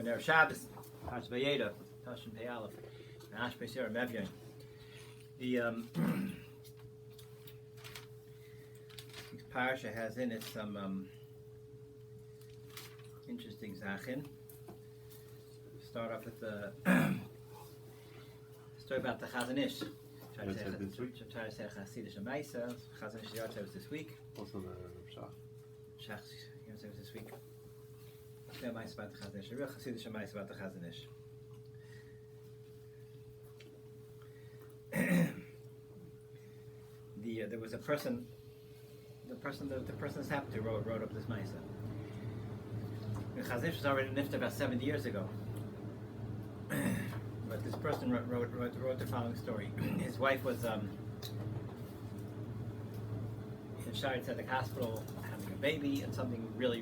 We're in Shabbos, Parshas Vayeira, Tashin Pei Aleph, and Ash Beisir Mevyon. This parsha has in it some interesting zachin. Start off with the story about the Chazon Ish. Try to say Chassidish and Maisa. Chazon Ish Yahrzeit was this week. Also the Shach. Shach Yahrzeit was this week. No Maisa about the Chazon Ish. A real Chassidish and Maisa about the Chazon Ish. There was a person. The person this happened to wrote up this Maisa. The Chazon Ish was already nifta about 70 years ago. But this person wrote the following story. His wife was in Shari Tzedek Hospital having a baby, and something really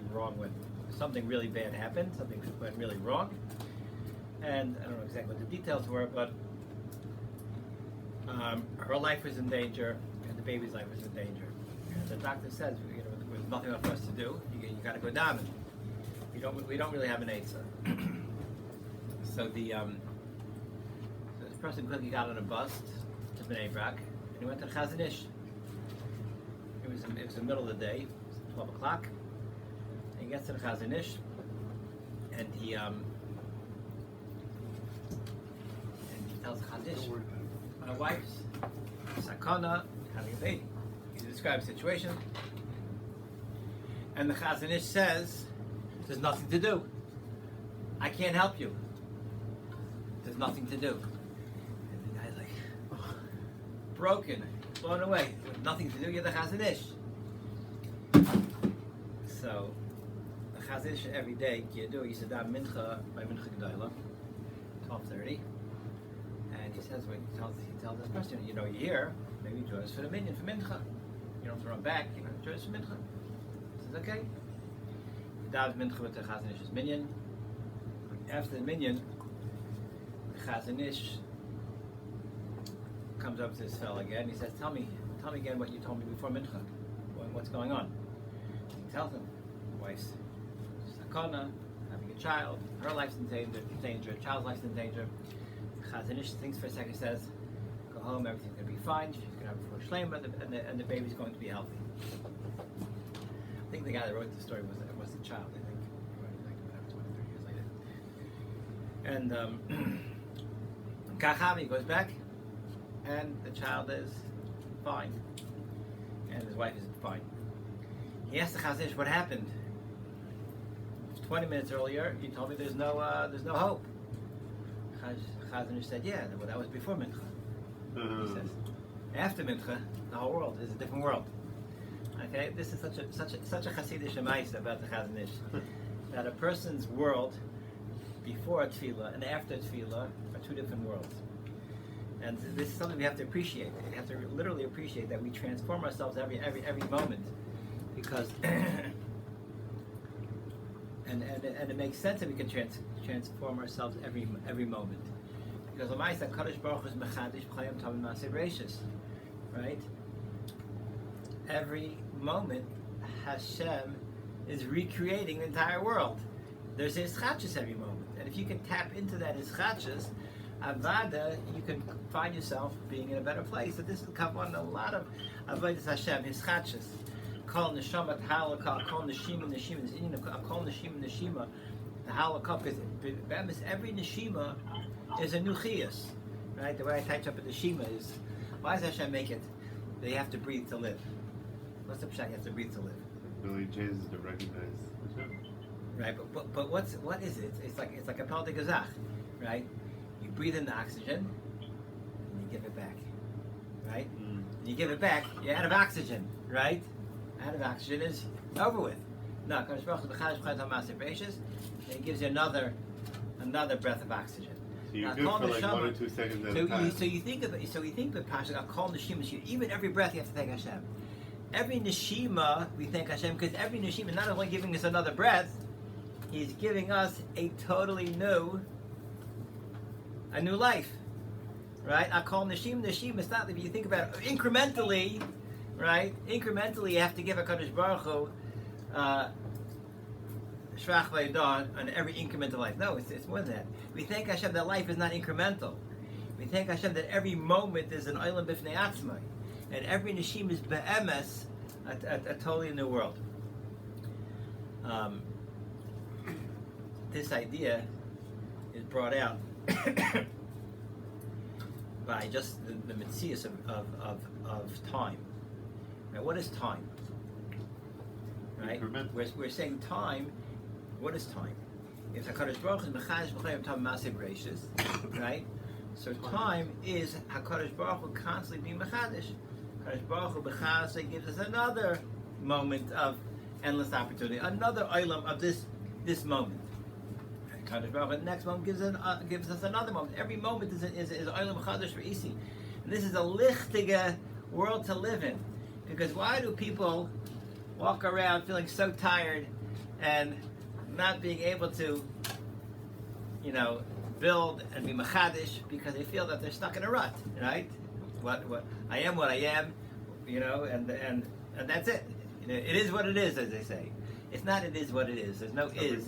bad happened. Something went really wrong, and I don't know exactly what the details were, but her life was in danger, and the baby's life was in danger. And the doctor says, there's nothing else for us to do. You got to go down. We don't really have an answer. So this person quickly got on a bus to Bnei Brak, and he went to the Chazon Ish. It was the middle of the day, it was 12 o'clock. And he gets to the Chazon Ish, and he tells the Chazon Ish, my wife's sakana, having a baby. He describes the situation, and the Chazon Ish says, there's nothing to do. I can't help you. There's nothing to do. And the guy's like, broken, blown away, with nothing to do. You're the Chazon Ish. So, the Chazon Ish every day, he used to daven mincha by mincha gedola, 12:30, and he says, he tells this person, you're here, maybe join us for the minyan for mincha. You don't throw him back. Join us for mincha. He says, okay. He davens mincha with the Chazon Ish's minyan. After the minyan, Chazon Ish comes up to this fellow again. He says, tell me again what you told me before mincha. What's going on? He tells him, wife's sakana, having a child, her life's in danger, child's life's in danger. Chazon Ish thinks for a second, says, go home, everything's going to be fine, she's going to have a full shlema, and the baby's going to be healthy. I think the guy that wrote the story was the child, I think. Like 20, 30 years later. And Kachami goes back, and the child is fine, and his wife is fine. He asked the Chazon Ish what happened. 20 minutes earlier, you told me there's no hope. Chazon Ish said, yeah, well, that was before mincha. He says, after mincha, the whole world is a different world. Okay, this is such a Hasidic Shemaisa about the Chazon Ish, that a person's world before a tefillah and after a tefillah are two different worlds. And this is something we have to appreciate. We have to literally appreciate that we transform ourselves every moment, because and it makes sense that we can transform ourselves every moment. Because Lamaisa Kadosh Baruch Hu is mechadish b'chayim tovim ma'aseh reishis, right? Every moment, Hashem is recreating the entire world. There's ischachus every moment, and if you can tap into that ischachus, avada, you can find yourself being in a better place. So this will come on a lot of avodas Hashem, ischachus. Kol neshama halakha, kol neshima neshima, kol neshima neshima, the halakha. Because every neshima is a new chiyus, right? The way I touch up a neshima is, why does Hashem make it? They have to breathe to live. What's the pshat? You have to breathe to live. It really changes to recognize Hashem. Right, but what is it? It's like a pel de gazach, right? You breathe in the oxygen, and you give it back, right? And you give it back, you're out of oxygen, right? Out of oxygen is over with. No, Kadosh Baruch Hu b'chadash b'chayim tovim ma'aseh reishis, and He gives you another breath of oxygen. So you're good for like 1 or 2 seconds at a time. So you think of Parshas, I'll call neshima. Even every breath, you have to thank Hashem. Every neshima, we thank Hashem, because every neshima, not only giving us another breath, He's giving us a totally new life, right? I call neshima. It's not, if you think about it incrementally, right? Incrementally, you have to give a Kadosh Baruch Hu shvach v'yadon on every increment of life. No, it's more than that. We thank Hashem that life is not incremental. We thank Hashem that every moment is an olam b'fnei atzmai, and every neshim is be'emes a totally new world. This idea is brought out by just the metzius of time. Now, what is time? Right? We're saying time. What is time? If HaKadosh Baruch Hu is mechadesh b'chayim tam ma'aseh gracious, right? So time is HaKadosh Baruch Hu constantly being mechadesh. HaKadosh Baruch Hu b'chaseh gives us another moment of endless opportunity, another olam of this moment. HaKadosh Baruch Hu, the next moment gives us another moment. Every moment is olam chadash re'isi. And this is a lichtige world to live in. Because why do people walk around feeling so tired and not being able to, build and be machadish, because they feel that they're stuck in a rut, right? What I am, and that's it. It is what it is, as they say. It's not. It is what it is. There's no is.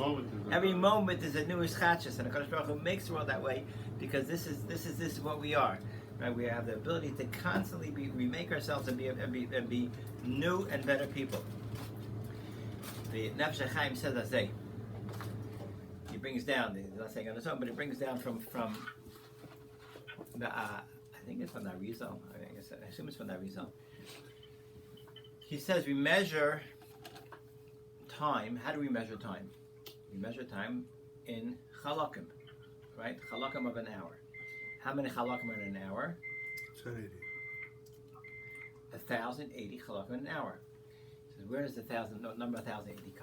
Every moment is a new ischachus, and HaKadosh Baruch Hu makes the world that way because this is what we are. Right? We have the ability to constantly remake ourselves and be new and better people. The Nefesh HaChaim says that day. He brings down. He's not saying on his own, but it brings down from the. I think it's from the Arizal. I assume it's from the Arizal. He says we measure time. How do we measure time? We measure time in chalakim, right? Chalakim of an hour. How many chalakim are in an hour? 180. 1,080 chalakim in an hour. So where does the number 1,080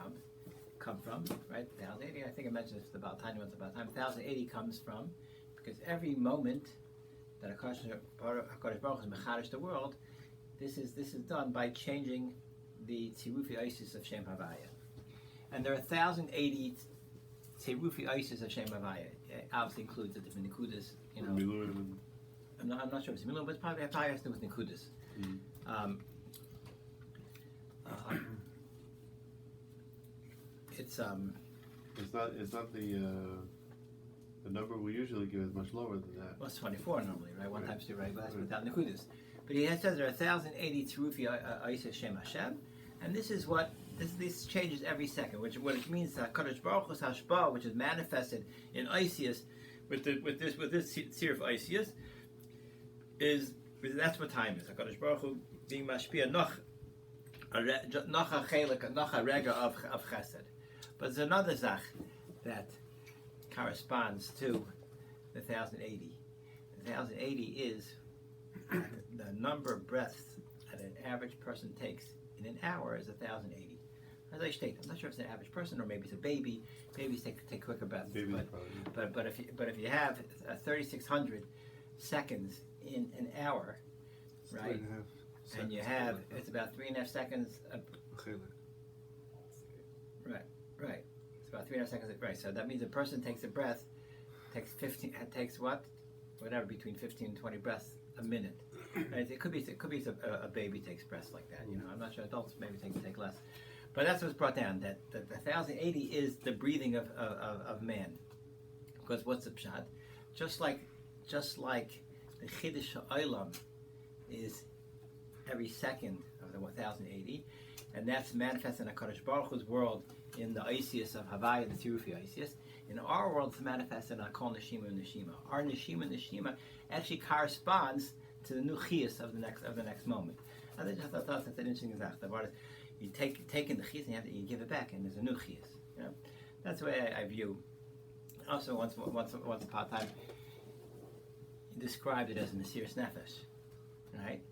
come from? Right? 1,080. I think I mentioned this about tiny ones about time. 1,080 comes from because every moment that HaKadosh Baruch Hu is mechadish the world, this is done by changing the tzirufi isis of Shem Havaya. And there are 1,080 tzirufi isis of Shem Havaya. It obviously includes the different nikudas. I'm not sure if it's Milun, but it's probably has to do with nikudas. It's not the number we usually give is much lower than that. Well, it's 24 normally, right? 1 times 2, right? But that's without nikudas. But he says there are 1,080 tzirufi isis Shem Hashem, and this is what this changes every second, which what it means that Kadosh Baruch Hu's hashpah, which is manifested in Isis, with this seer of Isis, that's what time is. Kadosh Baruch Hu being mashpia noch a rega of chesed. But there's another zach that corresponds to the 1,080. The 1,080 is the number of breaths that an average person takes in an hour is 1,080. As I state, I'm not sure if it's an average person or maybe it's a baby. Babies take quicker breaths. But if you have 3,600 seconds in an hour, right? And you have it's about 3.5 seconds. Right. It's about 3.5 seconds. Right. So that means a person takes a breath, takes whatever between 15 and 20 breaths a minute. Right? It could be a baby takes breaths like that. I'm not sure adults maybe take less. But that's what's brought down. That the 1,080 is the breathing of man. Because what's the pshat? Just like the Chiddush Ha'olam is every second of the 1,080, and that's manifested in HaKadosh Baruch Hu's world in the Isis of Havaya, the Tzirufi Isis. In our world, it's manifested in Kol Neshima and Neshima. Our Neshima actually corresponds to the new Chiyas of the next moment. I think that's an interesting example. You take in the chiyas and you give it back, and there's a new chiyas. That's the way I view. Also, once upon a time, he described it as a Mesiras Nefesh, right?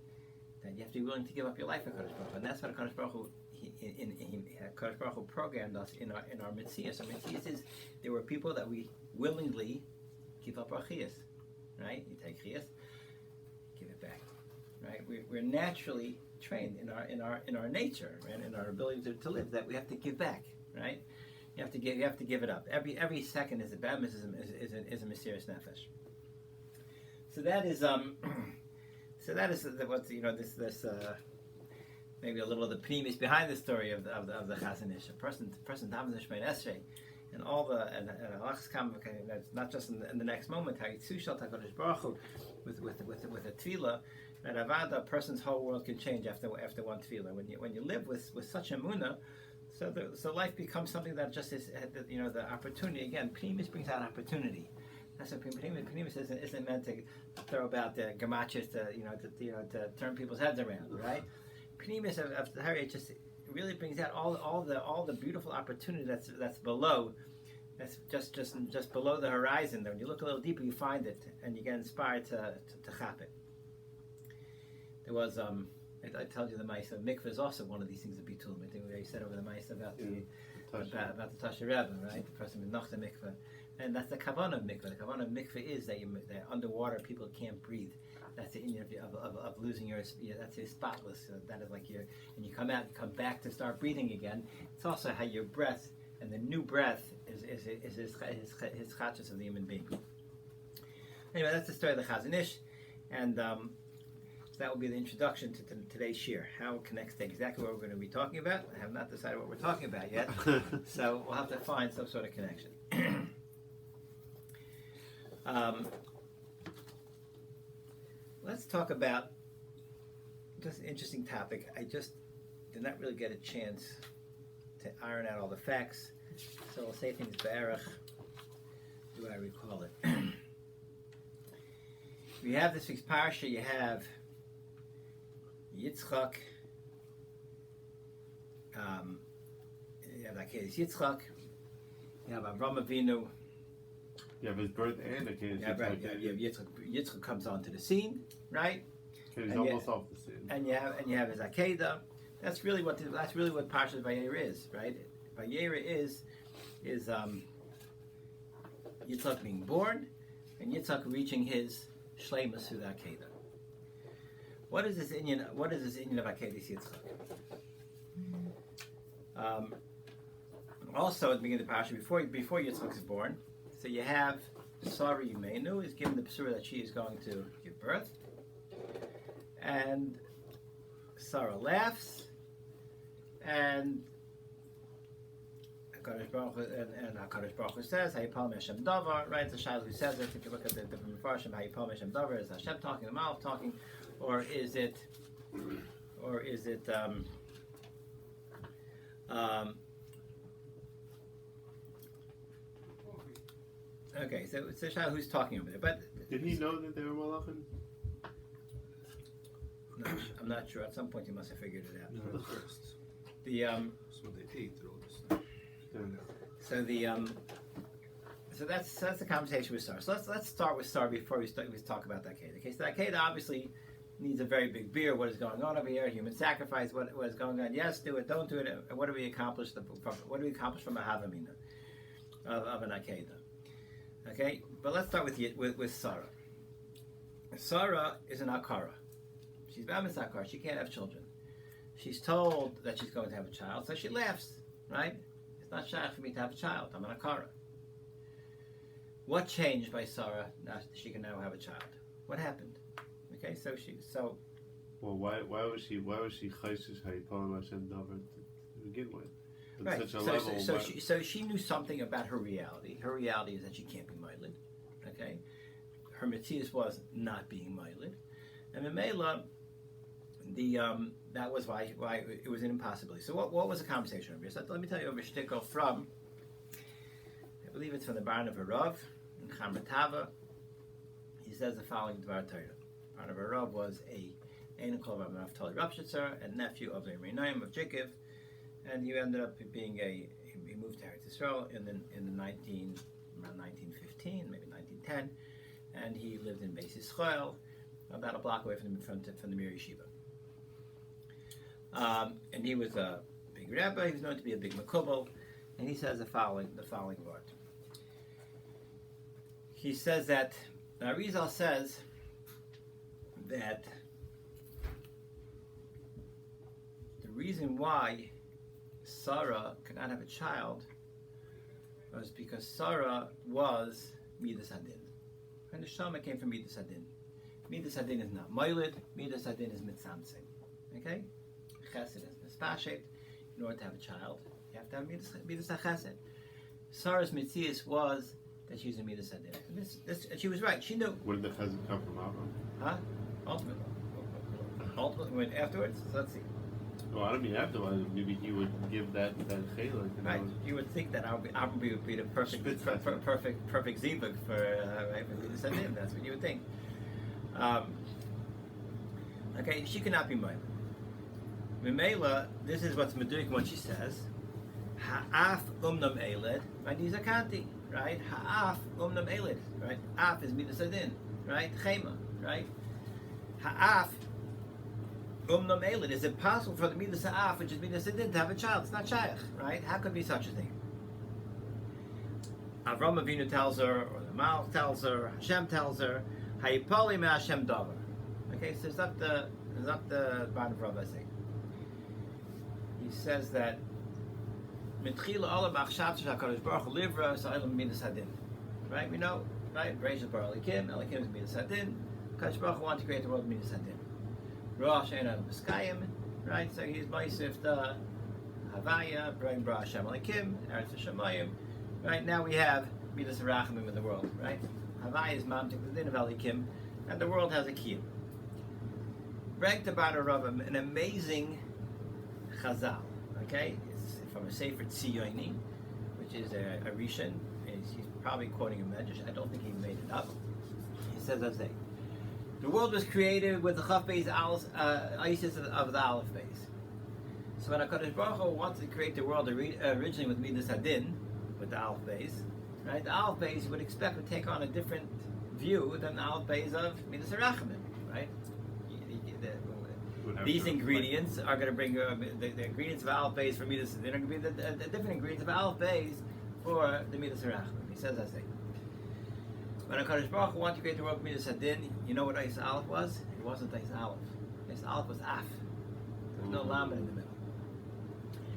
That you have to be willing to give up your life for Kadosh Baruch Hu, and that's what Kadosh Baruch Hu Kadosh Baruch Hu programmed us in our Metzias. Our Metzias is there were people that we willingly give up our chiyas, right? You take chiyas, give it back, right? We're naturally trained in our nature, right? In our ability to live, that we have to give back, right? You have to give it up. Every second is a is a Mesiras Nefesh. So that is what maybe a little of the premise behind the story of the Chazon Ish. A person davens the Shemay Esrei, and all the and Alachas come. That's not just in the next moment. How Yitzushal Hakadosh Baruch Hu with a tefillah. That avada, a person's whole world can change after one tefillah. When you live with such a munah, so life becomes something that just is, the opportunity. Again, Pnimis brings out opportunity. That's what Pnimis isn't meant to throw about the gamachas to turn people's heads around, right? Pnimis of the Hari just really brings out all the beautiful opportunity that's below. That's just below the horizon. When you look a little deeper, you find it, and you get inspired to chap it. There was I told you the Maisa mikveh is also one of these things of bitulim. I think we said over the Maisa about the Tasha Rebbe, right? The person with Nachta mikveh, and that's the kavanah of mikveh. The kavanah of mikveh is that that underwater people can't breathe. That's the Indian of losing your that's your spotless. That is like and you come out, you come back to start breathing again. It's also how your breath and the new breath is his chachas of the human being. Anyway, that's the story of the Chazon Ish, and. That will be the introduction to today's shir. How it connects to exactly what we're going to be talking about. I have not decided what we're talking about yet, so we'll have to find some sort of connection. Let's talk about just an interesting topic. I just did not really get a chance to iron out all the facts, so I'll say things be'erach, the way I recall it. You have this week's parsha. You have Yitzchak, you have Akedas Yitzchak, you have Avram Avinu. You have his birth and Akedas Yitzchak. Yitzchak comes onto the scene, right? He's almost off the scene. And you have his Akedah. That's really what Parshas Vayeira is, right? Vayeira is Yitzchak being born, and Yitzchak reaching his shleimus through the Akedah. What is this Indian of Akedas Yitzchak? Also, at the beginning of the parsha, before Yitzchak is born, so you have Sarah Yumenu is given the psura that she is going to give birth, and Sarah laughs, and HaKadosh Baruch Hu says, "Hayipal Meshem Davar." Right, the Shai who says it. If you look at the different Mefarshim, Hayipal Meshem Davar is Hashem talking, the mouth talking. Or is it? Okay, so it's the Shah who's talking over there. But did he know that they were malachim? No, I'm not sure. At some point, he must have figured it out. No, first. So they ate all this stuff. So that's the conversation with Sarah. So let's start with Sarah before we talk about the Akedah. Okay, so the Akedah obviously needs a very big beer. What is going on over here? Human sacrifice. What is going on? Yes, do it. Don't do it. And what do we accomplish? What do we accomplish from a Havamina of an Akedah? Okay, but let's start with Sarah. Sarah is an Akara. She's Bamis Akara. She can't have children. She's told that she's going to have a child, so she laughs. Right? It's not shy for me to have a child. I'm an Akara. What changed by Sarah? Now she can now have a child. What happened? Okay, so. Well, why was she chayshish Hayipal Hashem Davar to begin with? At right. Such a level. So she knew something about her reality. Her reality is that she can't be Mailid. Okay, her Matthias was not being Mailid, and Memela, that was why it was an impossibility. So what was the conversation over here? So let me tell you over shtickle from. I believe it's from the Baron of Rav in Chamatava. He says the following Dvar Torah. Baron of Rav was a Einakol of Naftali Rapshitzer and nephew of the Renaim of Jacob, and he ended up being he moved to Eretz Yisrael around 1915, maybe 1910, and he lived in Beis Yisrael, about a block away from the Mir Yeshiva. And he was a big rabbi. He was known to be a big makubal, and he says the following word. He says that Arizal says that the reason why Sarah could not have a child was because Sarah was Midas Hadin. And the Shama came from Midas Hadin. Midas Hadin is not Mailid, Midas Hadin is Mitzamtzim. Okay? chesed is mispashet. In order to have a child, you have to have midas chesed. Sarah's mitzias was that she was a midas hadin. And she was right. She knew. Where did the chesed come from, Avram? Huh? Ultimately, went afterwards. So let's see. Well, I don't mean afterwards. Maybe he would give that chayla. Right. You would think that Avram would be the perfect zivug for right for midas hadin. That's what you would think. Okay, she cannot be mine. Memela, this is what's meduik what she says. Ha'af umnam eled, right? These are kanti, right? Ha'af umnam eled, right? Af is midas hadin, right? Chema, right? Ha'af umnam eled. Is it possible for the midas ha'af, which is midas hadin, to have a child? It's not shaykh, right? How could be such a thing? Avram Avinu tells her, or the Malach tells her, Hashem tells her, Hayipali me Hashem davar. Okay, so it's not the Ban of Rav saying. He says that Mitchila Olam Achshav Shakadosh Baruch Hu Livra Sa'elam Midas Hadin. Right? We know, right? Bereishis Bara Elikim, Elikim is Midas Hadin. Kadosh Baruch Hu wanted to create the world Midas Hadin. Rosh Eina B'Skayim, right? So he's Ma'isif the Havaya, bring Bara Hashem Elikim, Eretz Hashemayim. Right? Now we have Midas Rachamim in the world, right? Havaya is Mamtik the Din of Elikim, and the world has a kiyum. Bring to Bar Rav an amazing Chazal, okay? It's from a Sefer Tziyoni, which is a Rishon. He's probably quoting a Medrash. I don't think he made it up. He says as they. The world was created with the Chaf Beis Isis of the Aleph Beis. So when HaKadosh Baruch Hu wanted to create the world originally with Midas Hadin, with the Aleph Beis, right? The Aleph Beis you would expect would take on a different view than the Aleph Beis of Midas Harachamim, right? These ingredients are going to bring the ingredients of Aleph Beis for Midas Hadin are going to be the different ingredients of Aleph Beis for the Midas Harachamim. He says as they. When HaKadosh Baruch Hu wanted to create the world with Midas Hadin, you know what Eis Aleph was? It wasn't Eis Aleph. Eis Aleph was Af. There was no Lamed in the middle.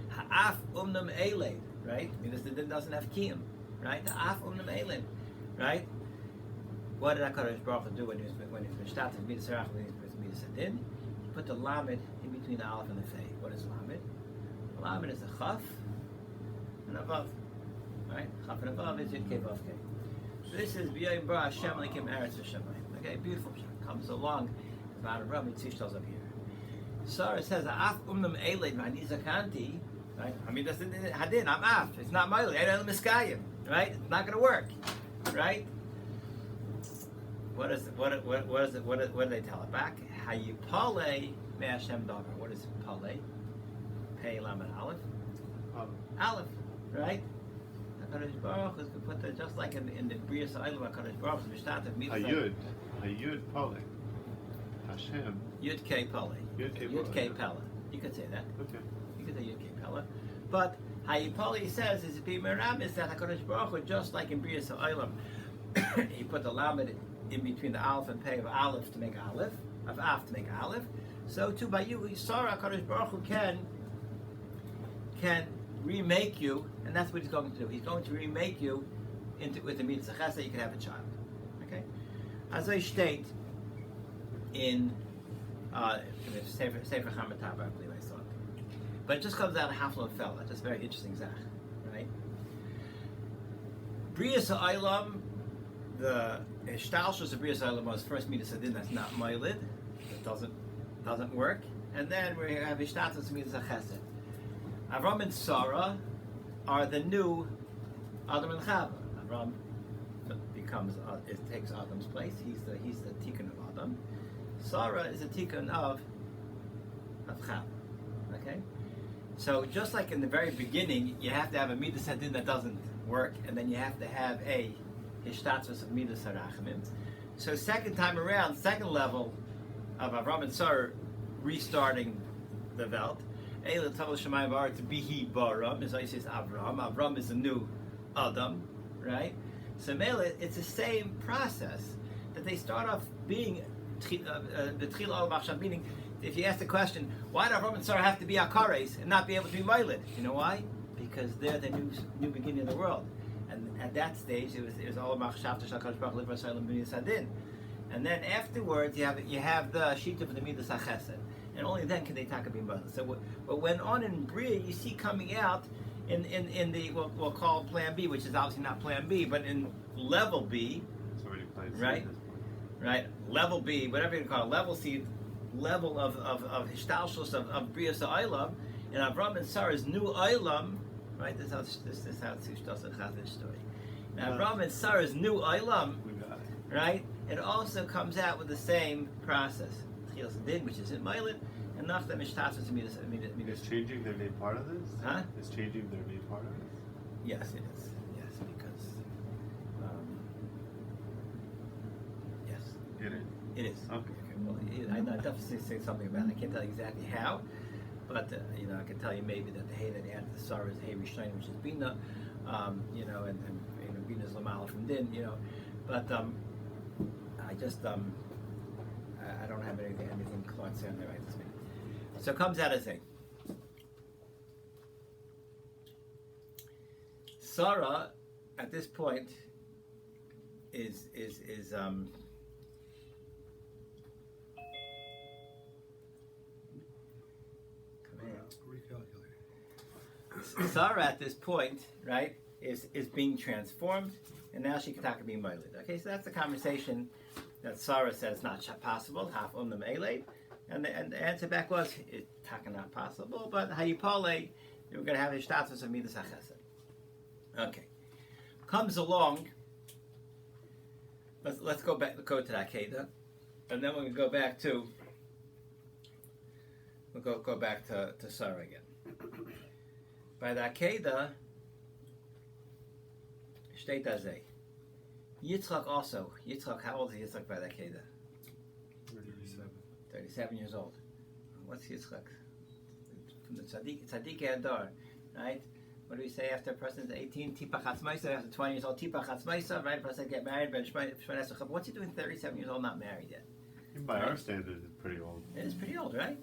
Ha'af umnam Eiled, right? Midas Hadin doesn't have Kiyum, right? Ha'af umnam Eiled, right? What did HaKadosh Baruch Hu do when he was started Midas Harachamim with Midas Hadin? He put the Lamed in between the Aleph and the Fei. What is Lamed? The Lamed is a Chaf and a Vav, right? Chaf and a Vav is Yud Kei Vav Kei. This is B'yayim Bara Hashem Elikim Eretz Hashemayim. Okay, beautiful. Comes along. About a Rav Mitzish tells up here. Sarah says, "Af umnam Eiled ma'ani zakanti." Right? I mean, that's Hadin. I'm Af. It's not Ma'iled. I don't miskayim. Right? It's not going to work. Right? What do they tell it back? Hayipale me Hashem davar. What is pale? Pei lamed aleph. Aleph. Right? HaKadosh Baruch Hu is going to put that just like in the Bria Sa'ilu HaKadosh Baruch Hu is started Hayud Pale. Hashem. Yud Kei Pale. Yud Kei Pale. You could say that. Okay. You could say Yud Kei Pale. But Hayipali says is Bimeram is that HaKadosh Baruch Hu just like in Bria Sa'ilu he put the lamed in between the Aleph and Pei of Aleph to make Aleph, of Af to make Aleph. So too by you, Sarah HaKadosh Baruch Hu can remake you, and that's what he's going to do. He's going to remake you into with the midas chesed. You can have a child. Okay, as I state in Sefer Chamatava, I believe I saw it, but it just comes out of Hafla Fel. That's just very interesting, Zach. Right? Bria Ha'olam, the Shtalshus of Bria Ha'olam was first midas hadin. That's not Ma'ilid. It doesn't work. And then we have Ishtatus midas chesed. Avram and Sarah are the new Adam and Chava. Avram takes Adam's place. He's the tikkun of Adam. Sarah is a tikkun of Chava. Okay, so just like in the very beginning, you have to have a midas hadin that doesn't work, and then you have to have a hishtatzvus of midas harachamim. So second time around, second level of Avram and Sarah restarting the Welt. Eila Tavel Shemayim V'Aretz Bihi Baram is says Avram. Avram is the new Adam, right? So Mela, it's the same process that they start off being the Tchil Olam Achshav. Meaning, if you ask the question, why do Avram and Sarah have to be Akares and not be able to be Ma'iled? You know why? Because they're the new beginning of the world, and at that stage it was Olam Achshav Shakadosh Baruch Hu Livra Shalom B'Midas Hadin, and then afterwards you have the Shita for the Midas HaChesed. and only then can they be moiled. So what went on in Bria, you see coming out in the we'll call Plan B, which is obviously not Plan B, but in level B, It's already Plan C right? at this point. Right, level B, whatever you call it, level C, level of Hishtalshus of Bria Sa'ilam, and Avram and Sarah's new Ilam, right? This is how Hishtalshus has this story. Now Avram and Sarah's new Ilam, We got it. right? It also comes out with the same process. Chilas Din, which is in Mailit, and Nachta Mishtatzos Is changing their name part of this? Huh? Is changing their name part of this? Yes, it is. Yes, because yes, It is. it is. Okay. Well, I definitely say something about it. I can't tell you exactly how, but I can tell you maybe that the hay that added the Sarah is hay Rishon, which is Bina, and Bina is Lamala from Din, but I just I don't have anything clear to say on there right this minute. So it comes out as a Sarah at this point is Sarah at this point, right, is being transformed, and now she can be moiled. Okay, so that's the conversation that Sarah says not possible. Half them elate, and the answer back was it's not possible. But hayipale, you were going to have a status of midas hachesed. Okay, comes along. Let's go back. Go to that Keda, and then we're going to go back to. We'll go back to Sarah again. By the Akeda, steht da sei. Yitzchak also. Yitzchak, how old is Yitzchak by the Akeda? 37 years old. What's Yitzchak? From the Tzaddik Adar, right? What do we say after a person's 18? Tipach Hatzmaisa, after 20 years old, Tipach Hatzmaisa, right? A person get married, what's he doing 37 years old, not married yet? By our standards, it's pretty old. It is pretty old, right?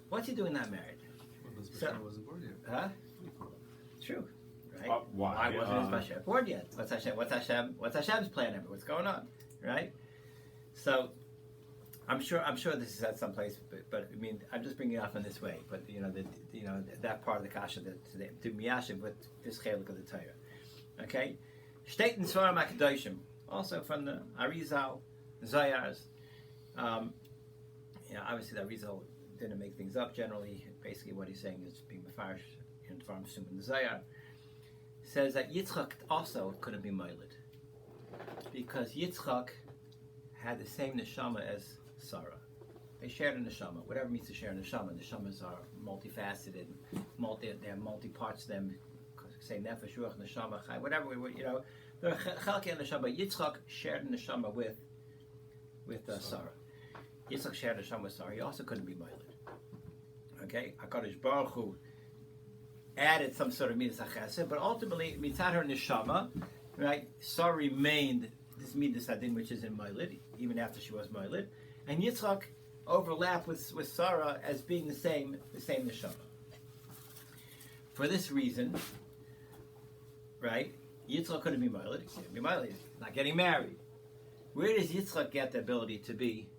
What's he doing not married? Well, wasn't born yet. Huh? True, right? Why? Why wasn't his Bashar born yet? What's Hashem's plan ever? What's going on, right? So, I'm sure this is at some place, but I mean, I'm just bringing it up in this way. But that part of the kasha to miyashiv with this chelik of the Torah, okay? State in Svarim Hakadoshim, also from the Arizal, Zayars. Obviously the Arizal didn't make things up. Generally, basically what he's saying is being mefarish in Farm Sum and the Zayar says that Yitzchak also couldn't be moiled because Yitzchak had the same neshama as Sarah. They shared a neshama. Whatever it means to share a neshama. Neshamas are multifaceted, they have multi parts to them. Say nefesh, ruach, neshama, chai, whatever. They're chalkei neshama. Yitzchak shared a neshama with Sarah. Yitzchak shared a neshama with Sarah. He also couldn't be moiled. Okay, HaKadosh Baruch Hu added some sort of midas hachesed, but ultimately mitzad her neshama, right? Sarah remained this midas hadin, which is in moiled, even after she was moiled, and Yitzchak overlapped with Sarah as being the same neshama. For this reason, right? Yitzchak couldn't be moiled. He couldn't be moiled. He's not getting married. Where does Yitzchak get the ability to be?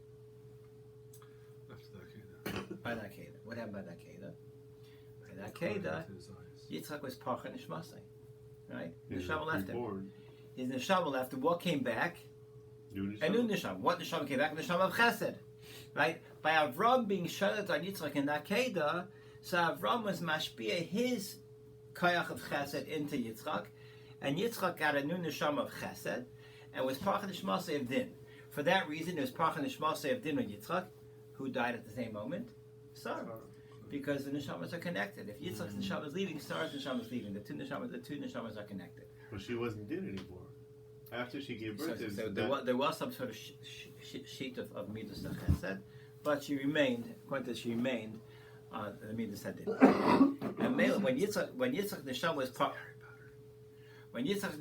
By that Keda. What happened by that Keda? By that Keda, Yitzchak was Parcha Nishmasai. Right? Neshama left him. His Neshama left him. What came back? A new Neshama. What Neshama came back? Neshama of Chesed. Right? By Avram being shaded on Yitzchak in that Keda, so Avram was mashpia his Kayach of Chesed into Yitzchak, and Yitzchak got a new Neshama of Chesed, and was Parcha Nishmasai of Din. For that reason, it was Parcha Nishmasai of Din on Yitzchak, who died at the same moment? Sarah. Because the neshamas are connected. If Yitzchak's neshama is leaving, Sarah's neshama is leaving. The two neshamas are connected. But she wasn't Din anymore. After she gave birth, so there was some sort of sheet of midas chesed, but she remained. According to she remained the midas hadin. And when Yitzchak neshama was when Yitzchak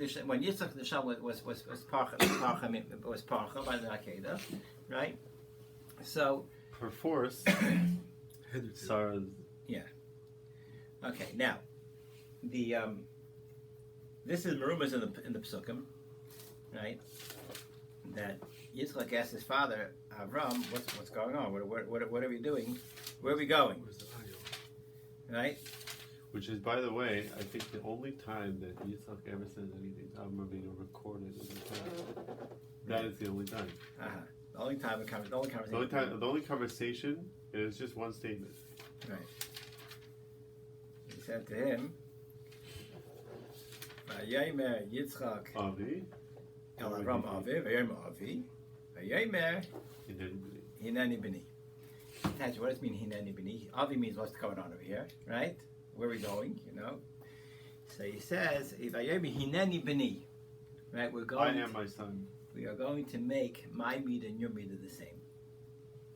neshama was parcha by the Akeda, right? So. Perforce, Sarah's. Yeah. Okay. Now, the this is Merumas in the Pesukim, right? That Yitzchak asked his father Avram, "What's going on? What are we doing? Where are we going? Where's the ayo? Right? Which is, by the way, I think the only time that Yitzchak ever says anything to Avram being recorded in the Torah. That is the only time. Uh-huh. The only time, the only conversation. The only conversation is just one statement. Right. He said to him, Vayemer Yitzchak Avi. El Avram Avi, Vayemer Avi, Vayemer Hineni B'ni. What does it mean, Hineni B'ni? Avi means what's going on over here, right? Where are we going, you know? So he says, Vayemer Hineni B'ni. Right, I am my son. We are going to make my midah and your midah the same.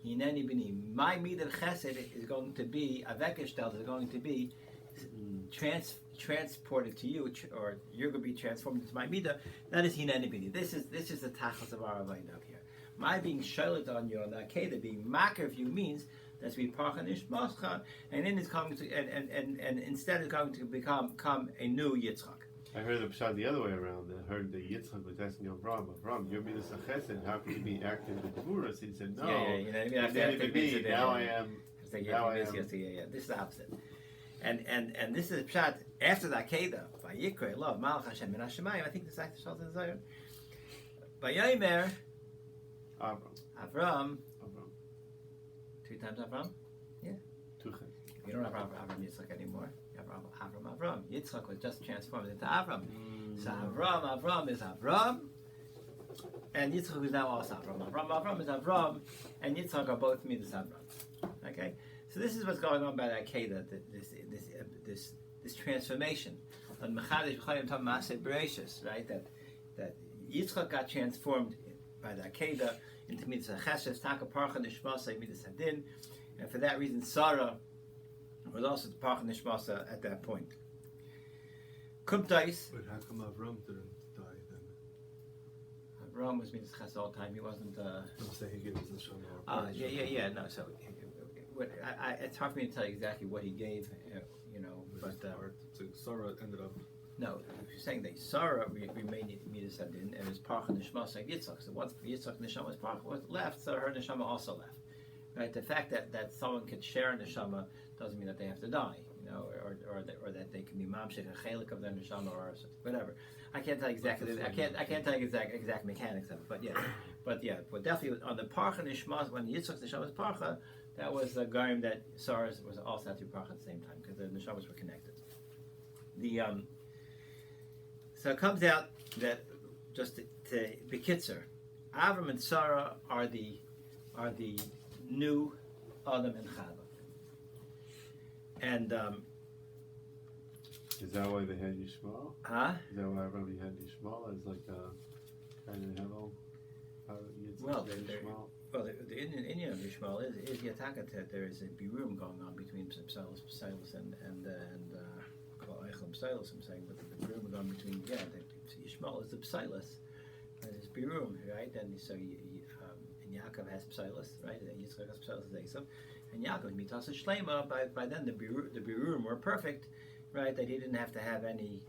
Hineni B'ni. My midah chesed is going to be, avekeshtel is going to be transported to you, or you're going to be transformed into my midah. That is Hineni B'ni. This is the tachlis of our avodah up here. My being sholet on you on that keda, being makar of you means that's be parchan ishmaschan, and then it's coming to and instead it's going to become a new Yitzchak. I heard the pshat the other way around. I heard that Yitzchak was asking Avram, you're midas chesed. How can you be active with Gvuras? He said, no. Yeah. Now I am. This is the opposite. And this is pshat after that keda. Vayikra love Malach Hashem min Hashemayim. I think this actually shows in the Zohar. Vayomer Avram. 2 times Avram. Yeah. You don't have Avram Yitzchak anymore. Avram. Yitzchak was just transformed into Avram. So Avram is Avram, and Yitzchak is now also Avram. Avram is Avram, and Yitzchak are both midas Avram. Okay, so this is what's going on by that Keda, this transformation. On Mechadish B'Chayim Tam Maaseh Bereishis, right? That Yitzchak got transformed by that Keda into midas Chesed, Taka Parcha Nishmasei midas Hadin, and for that reason Sarah was also the Parcha Nishmasa at that point. Kumtais. But how come Avram didn't die then? Avram was midas Chesed all the time. He wasn't. I'm saying he gave us the Shema. Yeah. No, so it's hard for me to tell you exactly what he gave. But so Sarah ended up. No, if you're saying that Sarah remained midas Hadin and it was Parcha Nishmasa like Yitzchak. So once Yitzchak Neshama was left, so her Neshama also left. Right, the fact that someone could share a neshama doesn't mean that they have to die, or that they can be mamshich a chelik of their neshama or whatever. I can't tell you exactly. I can't tell you exact mechanics of it, but definitely on the parcha nishma when Yitzchak's neshama was parcha, that was the garim that Sarah's was also had to be parcha at the same time because the neshamas were connected. So it comes out that just to bekitzer, Avram and Sarah are the new Adam and Chava. And is that why they had Yishmael? Huh? Is that why Rabbi had Yishmael as like a kind of hello? The Indian of Yishmael is Yataka. There is a birum going on between Psilos and Eichel Psilos. I'm saying, but the birum going between Yishmael is the Psilos, and it's birum, right? And so Yaakov has Psilos, right? Yitzchak has Psilos as Esav, and Yaakov mitas shlema. By then the birurim were perfect, right? That he didn't have to have any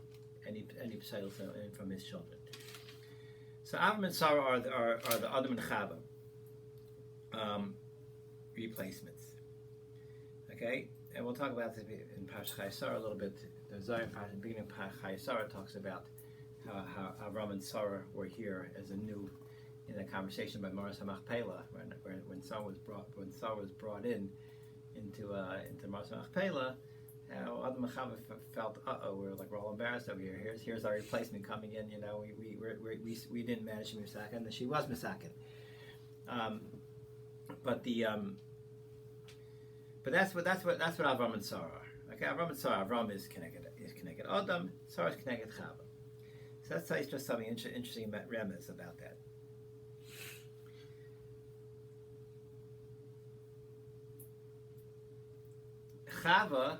Psilos from his children. So Avram and Sarah are the Adam and Chava replacements. Okay, and we'll talk about this in Parshas Sarah a little bit. The Zohar, the beginning of Parshas Sarah talks about how Avram and Sarah were here as a new. In a conversation by Maras HaMachpelah, when Sarah was brought into Maras HaMachpelah, how Adam and Chava felt, we're all embarrassed over here. Here's our replacement coming in. We didn't manage to be Misakin, and she was Misakin. But that's what Avram and Sarah are. Okay, Avram and Sarah. Avram is connected Adam. Sarah is connected Chava. So that's just something interesting about Remez about that. Chava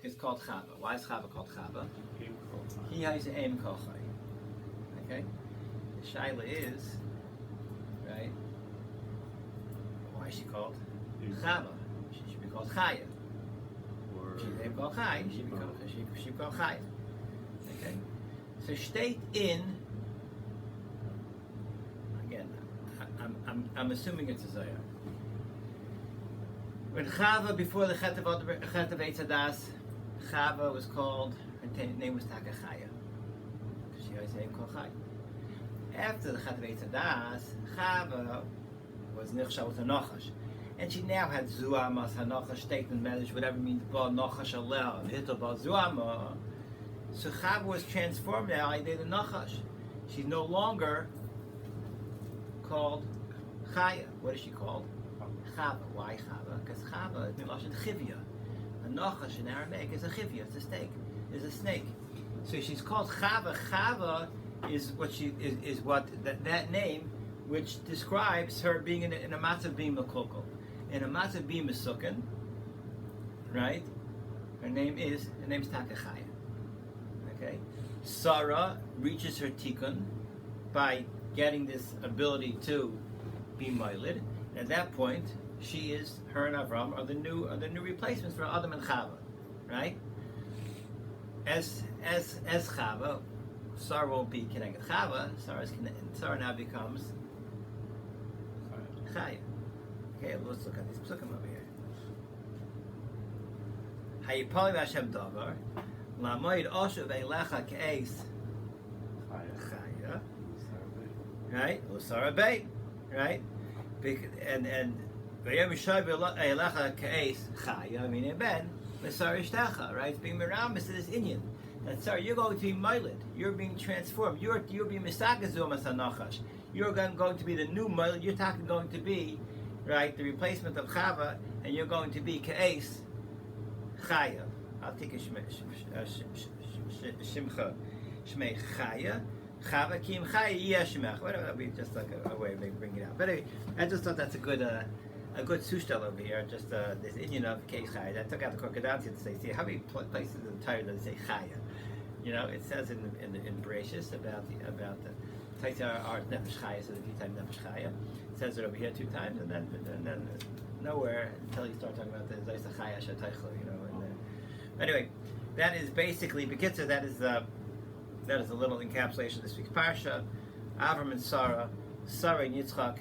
is called Chava. Why is Chava called Chava? He has an aim kochai. Okay? The shaila is, right? Why is she called Chava? She should be called Chaya. She's named called Chai. She should be called Chaya. Okay? So state in. Again, I'm assuming it's a Zohar. When Chava, before the Chet of Eitz Hadas, Chava was called, her name was Takachaya. She has a name called Chai. After the Chet of Eitz Hadas, Chava was Nichsha with a Nachash. And she now had Zuama, Hanachash, State and Medish, whatever means Ba Nachash Alel, Hittel Ba Zuama. So Chava was transformed now, I did a Nachash. She's no longer called Chaya. What is she called? Chava. Why Chava? Because Chava is Milashon Chivya. A Nachash in Aramaic is a Chivya, it's a snake. Is a snake. So she's called Chava. Chava is what that name which describes her being in a matzav being Makoko. In a matzav being Mesukin, right? Her name's Takachaya. Okay? Sarah reaches her tikkun by getting this ability to be Moilid. At that point, her and Avram are the new replacements for Adam and Chava, right? As Chava, Sarah won't be connected. Chava, Sarah now becomes Chaya. Okay, let's look at this psukim over here. Hayipali v'Hashem davar lamoid oshu ve'lecha ke'es Chaya, right? Usara beit, right? And v'yom yishav ve'lecha ke'es Chaya, meaning ben l'sar ishtecha, right? It's being miramis to this Indian. And sorry, you're going to be Moilid. You're being transformed. You're being misakazum as hanachash. You're going to be the new Moilid. You're going to be, right, the replacement of Chava, and you're going to be Ke'es Chaya. I'll take a Shimcha Shmei Chaya. Chava Kim Chaya Yeshmech. Whatever, that'll be just like a way of bringing it out. But anyway, I just thought that's a good sushtel over here. Just this Indian of Ke'es Chaya. I took out the Korkodantia to say, see, how many places in the Torah does it say Chaya? You know, it says in Parshas about the Taita art Nefesh Chaya, so a few times Nefesh Chaya. It says it over here 2 times, and then nowhere until you start talking about the Zaisa Chaya Shataychlo, you know. Anyway, that is basically Bekitzer. That is a little encapsulation of this week's parsha. Avram and Sarah and Yitzchak,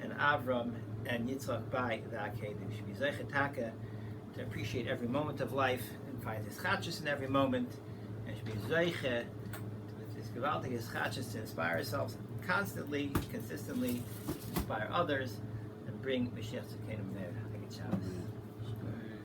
and Avram and Yitzchak by the Akedim. Should be Zeichetaka to appreciate every moment of life and find his chachas in every moment. And should be Zeiche with his gewaltige chachas to inspire ourselves constantly, consistently, inspire others, and bring Mashiach to Kingdom there. I think it's Shabbos.